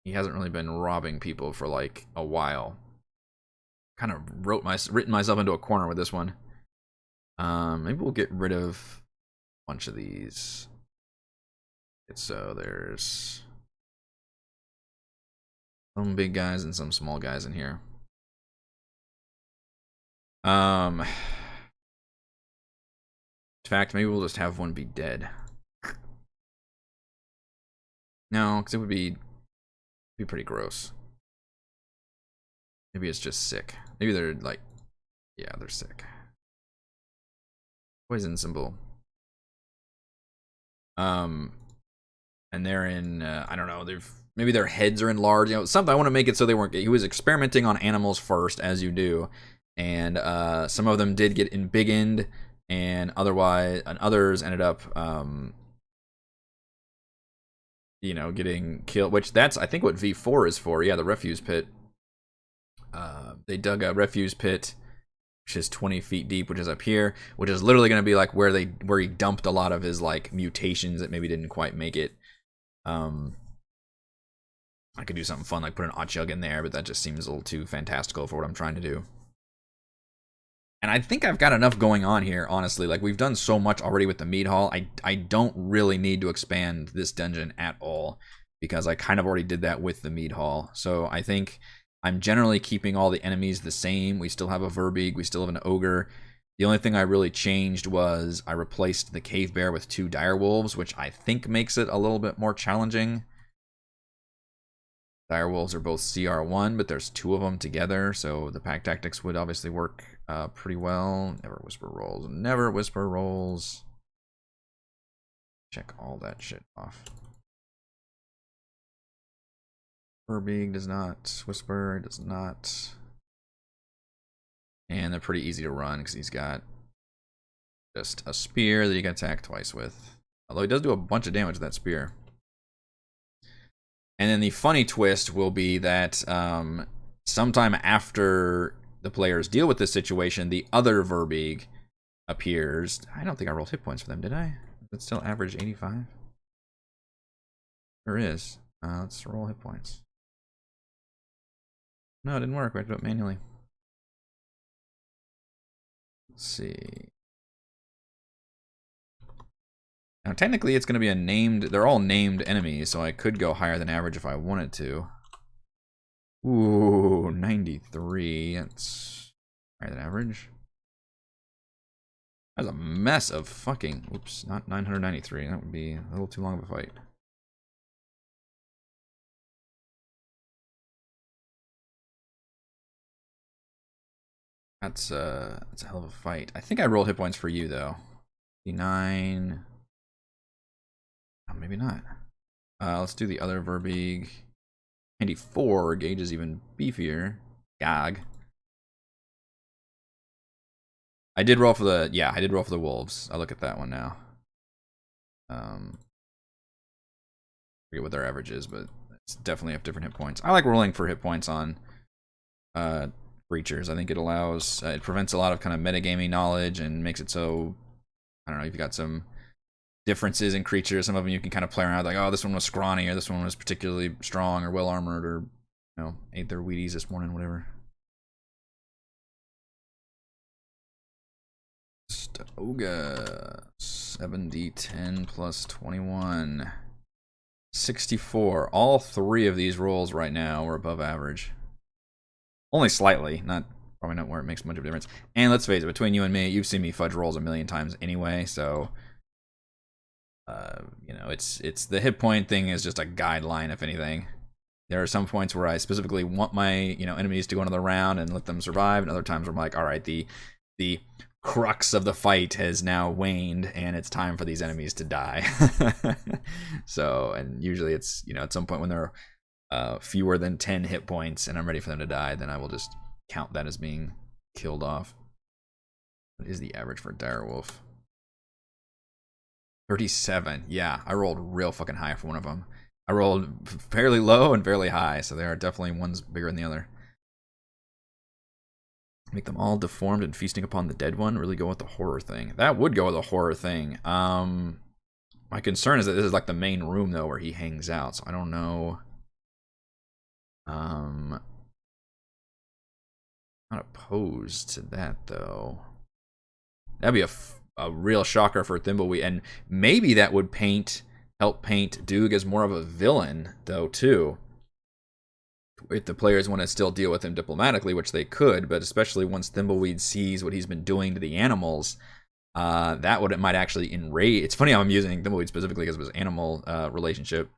he hasn't really been robbing people for like a while. Kind of written myself into a corner with this one. Maybe we'll get rid of a bunch of these. So there's some big guys and some small guys in here. In fact, maybe we'll just have one be dead. No, because it would be pretty gross. Maybe it's just sick. Maybe they're like, yeah, they're sick. Poison symbol. And they're in, I don't know, maybe their heads are enlarged. You know, something. I want to make it so they weren't. He was experimenting on animals first, as you do, and some of them did get embiggened, and others ended up, you know, getting killed. Which that's, I think, what V4 is for. Yeah, the refuse pit. They dug a refuse pit, which is 20 feet deep, which is up here, which is literally going to be like where he dumped a lot of his like mutations that maybe didn't quite make it. I could do something fun like put an Ochug in there, but that just seems a little too fantastical for what I'm trying to do. And I think I've got enough going on here, honestly. Like, we've done so much already with the Mead Hall. I don't really need to expand this dungeon at all, because I kind of already did that with the Mead Hall. So I think I'm generally keeping all the enemies the same. We still have a Verbeeg, we still have an Ogre. The only thing I really changed was I replaced the Cave Bear with 2 Direwolves, which I think makes it a little bit more challenging. Direwolves are both CR1, but there's 2 of them together, so the pack tactics would obviously work pretty well. Never whisper rolls. Never whisper rolls. Check all that shit off. Verbeeg does not. Whisper does not. And they're pretty easy to run because he's got just a spear that he can attack twice with. Although he does do a bunch of damage with that spear. And then the funny twist will be that sometime after the players deal with this situation, the other Verbeeg appears. I don't think I rolled hit points for them, did I? Is it still average 85? There is. Let's roll hit points. No, it didn't work. We had to do it manually. Let's see. Now, technically, it's going to be a named... They're all named enemies, so I could go higher than average if I wanted to. Ooh, 93. That's higher than average. That's a mess of fucking... Oops, not 993. That would be a little too long of a fight. That's a hell of a fight. I think I rolled hit points for you, though. 59... Oh, maybe not. Let's do the other Verbeeg. 94. Gauge is even beefier. Gog. I did roll for the... Yeah, I did roll for the wolves. I'll look at that one now. I forget what their average is, but it's definitely have different hit points. I like rolling for hit points on creatures. I think it allows, it prevents a lot of kind of metagaming knowledge and makes it so, I don't know, you've got some differences in creatures. Some of them you can kind of play around with, like, oh, this one was scrawny, or this one was particularly strong or well armored, or, you know, ate their Wheaties this morning, whatever. Stoga 7d10 plus 21. 64. All three of these rolls right now are above average. Only slightly, probably not where it makes much of a difference. And let's face it, between you and me, you've seen me fudge rolls a million times anyway, so you know, it's the hit point thing is just a guideline, if anything. There are some points where I specifically want my, you know, enemies to go another round and let them survive, and other times where I'm like, all right, the crux of the fight has now waned, and it's time for these enemies to die. So, and usually it's, you know, at some point when there are fewer than 10 hit points and I'm ready for them to die, then I will just count that as being killed off. What is the average for Direwolf? 37. Yeah, I rolled real fucking high for one of them. I rolled fairly low and fairly high, so there are definitely ones bigger than the other. Make them all deformed and feasting upon the dead one. Really go with the horror thing. That would go with the horror thing. My concern is that this is like the main room though where he hangs out, so I don't know. Not opposed to that though. That'd be a real shocker for Thimbleweed, and maybe that would help paint Doog as more of a villain though too. If the players want to still deal with him diplomatically, which they could, but especially once Thimbleweed sees what he's been doing to the animals, it might actually enrage. It's funny how I'm using Thimbleweed specifically because of his animal relationship.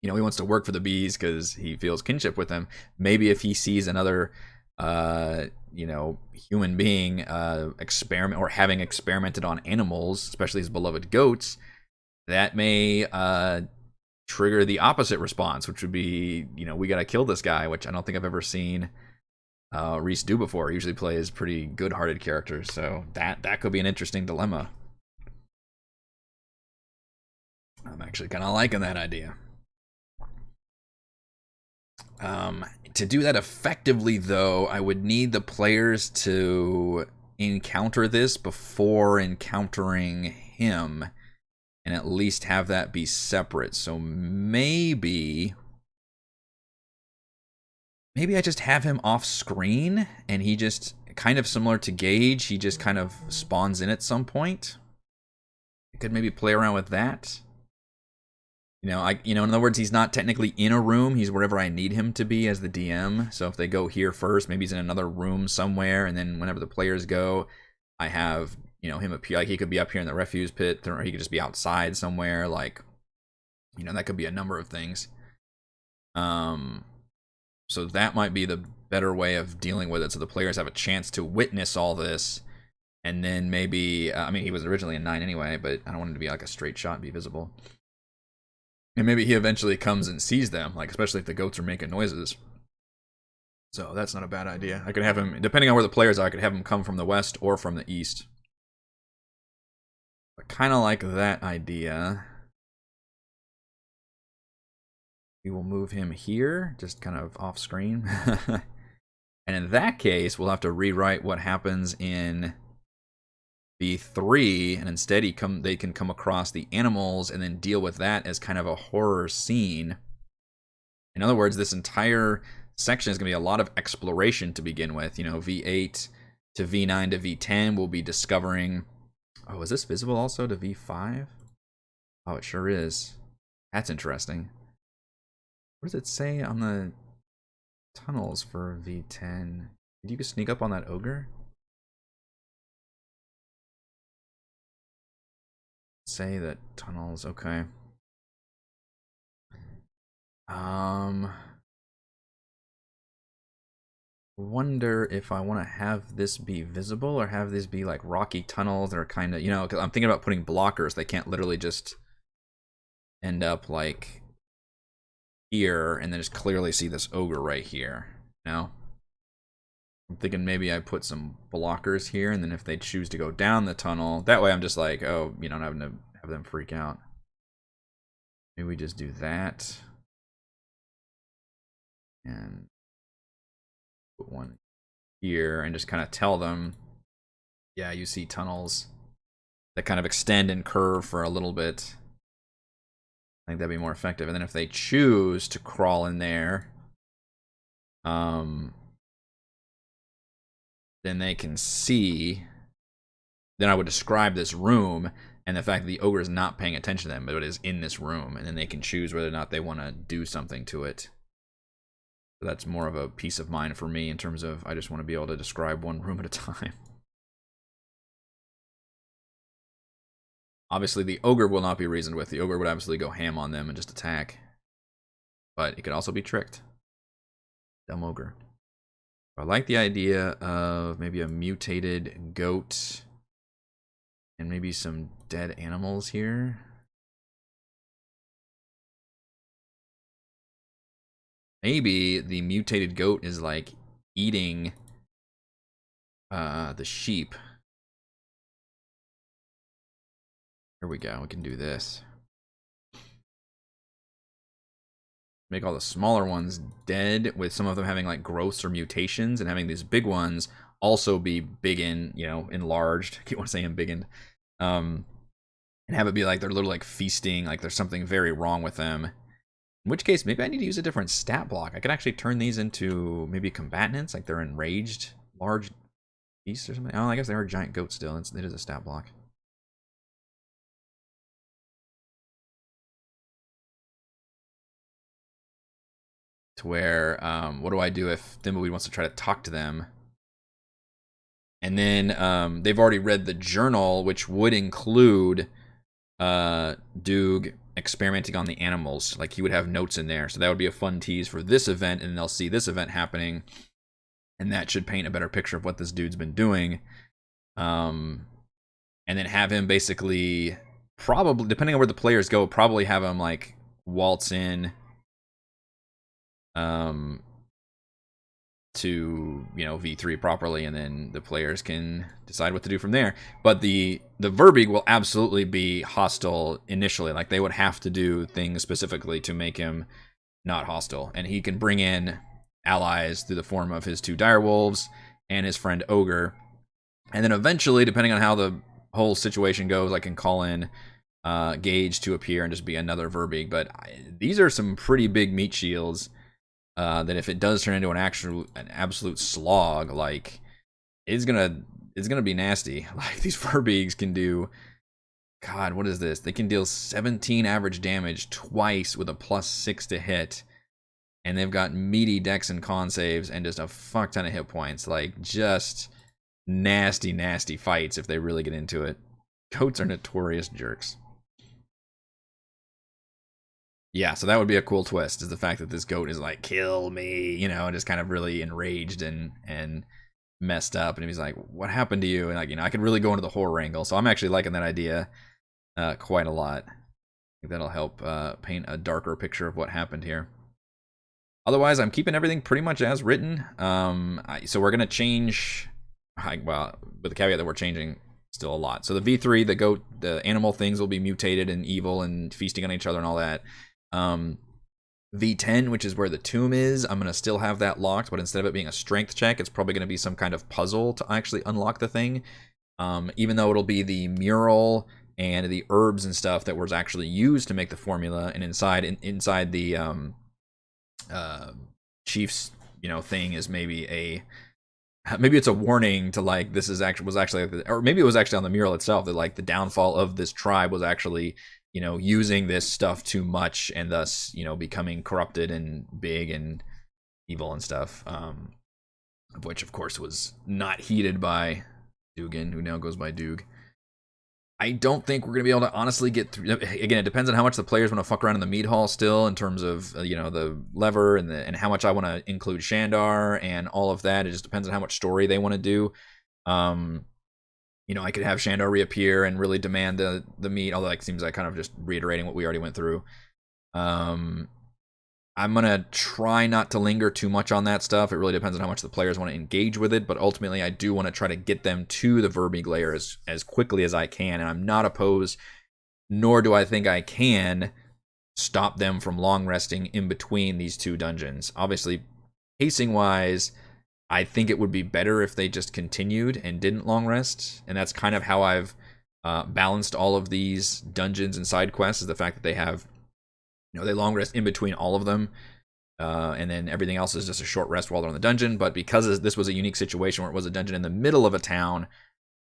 You know, he wants to work for the bees because he feels kinship with them. Maybe if he sees another, you know, human being experiment or having experimented on animals, especially his beloved goats, that may trigger the opposite response, which would be, you know, we gotta kill this guy, which I don't think I've ever seen Reese do before. He usually plays pretty good-hearted characters, so that could be an interesting dilemma. I'm actually kind of liking that idea. To do that effectively, though, I would need the players to encounter this before encountering him, and at least have that be separate. So maybe I just have him off screen and he just, kind of similar to Gage, he just kind of spawns in at some point. I could maybe play around with that. You know, in other words, he's not technically in a room. He's wherever I need him to be as the DM. So if they go here first, maybe he's in another room somewhere, and then whenever the players go, I have, you know, him appear. Like, he could be up here in the refuse pit, or he could just be outside somewhere. Like, you know, that could be a number of things. So that might be the better way of dealing with it, so the players have a chance to witness all this, and then maybe, I mean, he was originally a 9 anyway, but I don't want him to be like a straight shot and be visible. And maybe he eventually comes and sees them, like, especially if the goats are making noises. So that's not a bad idea. I could have him, depending on where the players are, I could have him come from the west or from the east. I kind of like that idea. We will move him here, just kind of off screen. And in that case, we'll have to rewrite what happens in V3, and instead they can come across the animals and then deal with that as kind of a horror scene. In other words, this entire section is going to be a lot of exploration to begin with. You know, V8 to V9 to V10 will be discovering... Oh, is this visible also to V5? Oh, it sure is. That's interesting. What does it say on the tunnels for V10? Did you sneak up on that ogre? Say that tunnels, okay. Wonder if I want to have this be visible or have this be like rocky tunnels that are kind of, you know, because I'm thinking about putting blockers. They can't literally just end up like here and then just clearly see this ogre right here. No? I'm thinking maybe I put some blockers here, and then if they choose to go down the tunnel, that way I'm just like, oh, you know, not having to have them freak out. Maybe we just do that. And put one here and just kind of tell them, yeah, you see tunnels that kind of extend and curve for a little bit. I think that'd be more effective. And then if they choose to crawl in there, then they can see. Then I would describe this room and the fact that the ogre is not paying attention to them, but it is in this room, and then they can choose whether or not they want to do something to it. So that's more of a peace of mind for me in terms of I just want to be able to describe one room at a time. Obviously, the ogre will not be reasoned with. The ogre would absolutely go ham on them and just attack. But it could also be tricked. Dumb ogre. I like the idea of maybe a mutated goat and maybe some dead animals here. Maybe the mutated goat is like eating the sheep. Here we go. We can do this. Make all the smaller ones dead, with some of them having like growths or mutations, and having these big ones also be big and, you know, enlarged. I keep on saying biggened. And have it be like they're literally like feasting, like there's something very wrong with them. In which case, maybe I need to use a different stat block. I could actually turn these into maybe combatants, like they're enraged large beasts or something. Oh, I guess they are giant goats still. It is a stat block. To where, what do I do if Thimbleweed wants to try to talk to them? And then they've already read the journal, which would include Doog experimenting on the animals. Like, he would have notes in there. So that would be a fun tease for this event, and they'll see this event happening. And that should paint a better picture of what this dude's been doing. And then have him basically, probably, depending on where the players go, probably have him, like, waltz in to, you know, V3 properly, and then the players can decide what to do from there. But the Verbeeg will absolutely be hostile initially. Like, they would have to do things specifically to make him not hostile. And he can bring in allies through the form of his 2 direwolves and his friend Ogre. And then eventually, depending on how the whole situation goes, I can call in Gage to appear and just be another Verbeeg. But these are some pretty big meat shields. That if it does turn into an absolute slog, like, it's gonna be nasty. Like, these Verbeegs can do, God, what is this? They can deal 17 average damage twice with a +6 to hit, and they've got meaty dex and con saves and just a fuck ton of hit points. Like, just nasty, nasty fights if they really get into it. Goats are notorious jerks. Yeah, so that would be a cool twist, is the fact that this goat is like, kill me, you know, and just kind of really enraged and messed up. And he's like, what happened to you? And, like, you know, I could really go into the horror angle. So I'm actually liking that idea quite a lot. I think that'll help paint a darker picture of what happened here. Otherwise, I'm keeping everything pretty much as written. So we're going to change, well, with the caveat that we're changing still a lot. So the V3, the goat, the animal things will be mutated and evil and feasting on each other and all that. V10, which is where the tomb is, I'm going to still have that locked, but instead of it being a strength check, it's probably going to be some kind of puzzle to actually unlock the thing. Even though it'll be the mural and the herbs and stuff that was actually used to make the formula, and inside the chief's, you know, thing is maybe it's a warning to, like, this is actually, or maybe it was actually on the mural itself, that, like, the downfall of this tribe was actually, you know, using this stuff too much, and thus, you know, becoming corrupted and big and evil and stuff. Which, of course, was not heeded by Dugan, who now goes by Doog. I don't think we're going to be able to honestly get through. Again, it depends on how much the players want to fuck around in the Mead Hall still, in terms of, you know, the lever and how much I want to include Shandar and all of that. It just depends on how much story they want to do. You know, I could have Shandar reappear and really demand the meat, although it seems like kind of just reiterating what we already went through. I'm going to try not to linger too much on that stuff. It really depends on how much the players want to engage with it, but ultimately I do want to try to get them to the Verbeeg layer as quickly as I can, and I'm not opposed, nor do I think I can stop them from long resting in between these 2 dungeons. Obviously, pacing-wise, I think it would be better if they just continued and didn't long rest, and that's kind of how I've balanced all of these dungeons and side quests, is the fact that they have, they long rest in between all of them, and then everything else is just a short rest while they're in the dungeon. But because this was a unique situation where it was a dungeon in the middle of a town,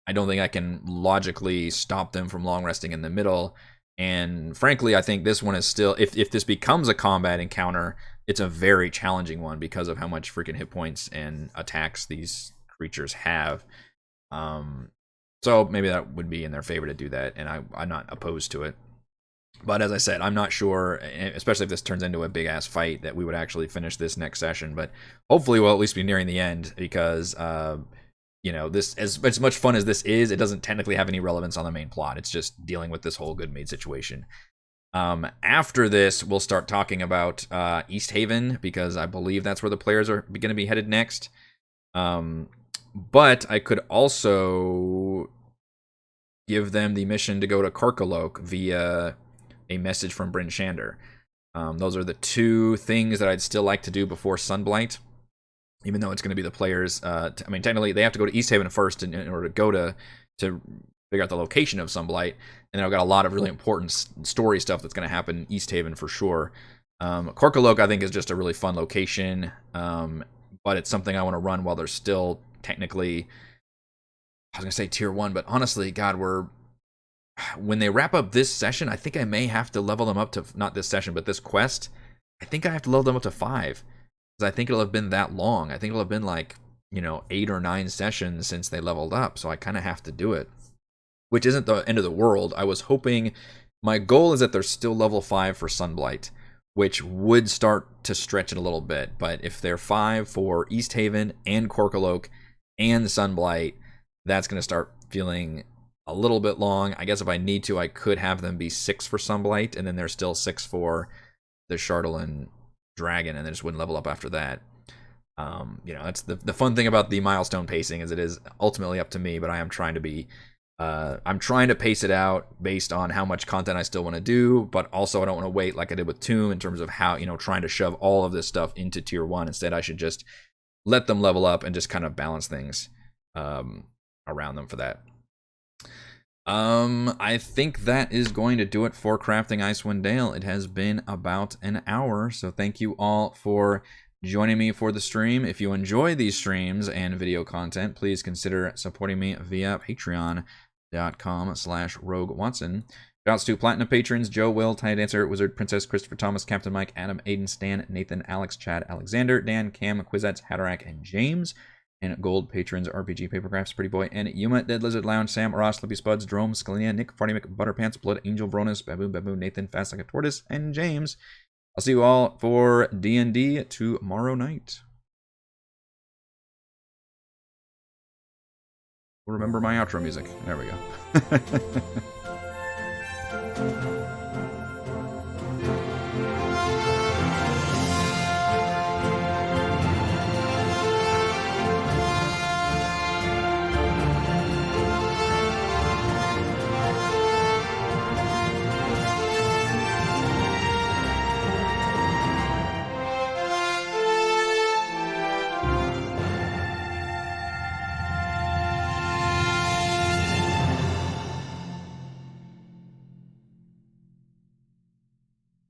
I don't think I can logically stop them from long resting in the middle. And frankly, I think this one is still, if this becomes a combat encounter, it's a very challenging one because of how much freaking hit points and attacks these creatures have. So maybe that would be in their favor to do that, and I'm not opposed to it. But as I said, I'm not sure, especially if this turns into a big-ass fight, that we would actually finish this next session. But hopefully we'll at least be nearing the end, because, this, as much fun as this is, it doesn't technically have any relevance on the main plot. It's just dealing with this whole Good Maid situation. After this, we'll start talking about East Haven, because I believe that's where the players are going to be headed next. But I could also give them the mission to go to Carcaloke via a message from Bryn Shander. Those are the two things that I'd still like to do before Sunblight, even though it's going to be the players. Technically, they have to go to East Haven first in order to go to figure out the location of Sunblight, and then I've got a lot of really important story stuff that's going to happen in East Haven for sure. Carcaloke, I think, is just a really fun location, but it's something I want to run while they're still technically, I was going to say tier 1, but honestly, God, when they wrap up this session, I think I may have to level them up to, not this session, but this quest, I think I have to level them up to 5, because I think it'll have been that long. I think it'll have been like, 8 or 9 sessions since they leveled up, so I kind of have to do it, which isn't the end of the world. I was hoping, my goal is that they're still level 5 for Sunblight, which would start to stretch it a little bit. But if they're 5 for East Haven and Carcaloke and Sunblight, that's going to start feeling a little bit long. I guess if I need to, I could have them be 6 for Sunblight, and then they're still 6 for the Chardalyn Dragon, and they just wouldn't level up after that. That's the fun thing about the milestone pacing, is it is ultimately up to me, but I am trying to be I'm trying to pace it out based on how much content I still want to do, but also I don't want to wait like I did with Tomb in terms of how, trying to shove all of this stuff into tier 1. Instead, I should just let them level up and just kind of balance things around them for that. I think that is going to do it for Crafting Icewind Dale. It has been about an hour, so thank you all for joining me for the stream. If you enjoy these streams and video content, please consider supporting me via patreon.com/RogueWatson. Shoutouts to Platinum patrons: Joe, Will, Tiny Dancer, Wizard, Princess, Christopher Thomas, Captain Mike, Adam, Aiden, Stan, Nathan, Alex, Chad, Alexander, Dan, Cam, Quizets, Hatterack, and James. And gold patrons: RPG Papercrafts, Pretty Boy, and Yuma, Dead Lizard Lounge, Sam, Ross, Lippy Spuds, Drome, Scalenia, Nick, Farty Mc, Butterpants, Blood, Angel, Bronus, Baboon, Nathan, Fast Like a Tortoise, and James. I'll see you all for D&D tomorrow night. Remember my outro music. There we go.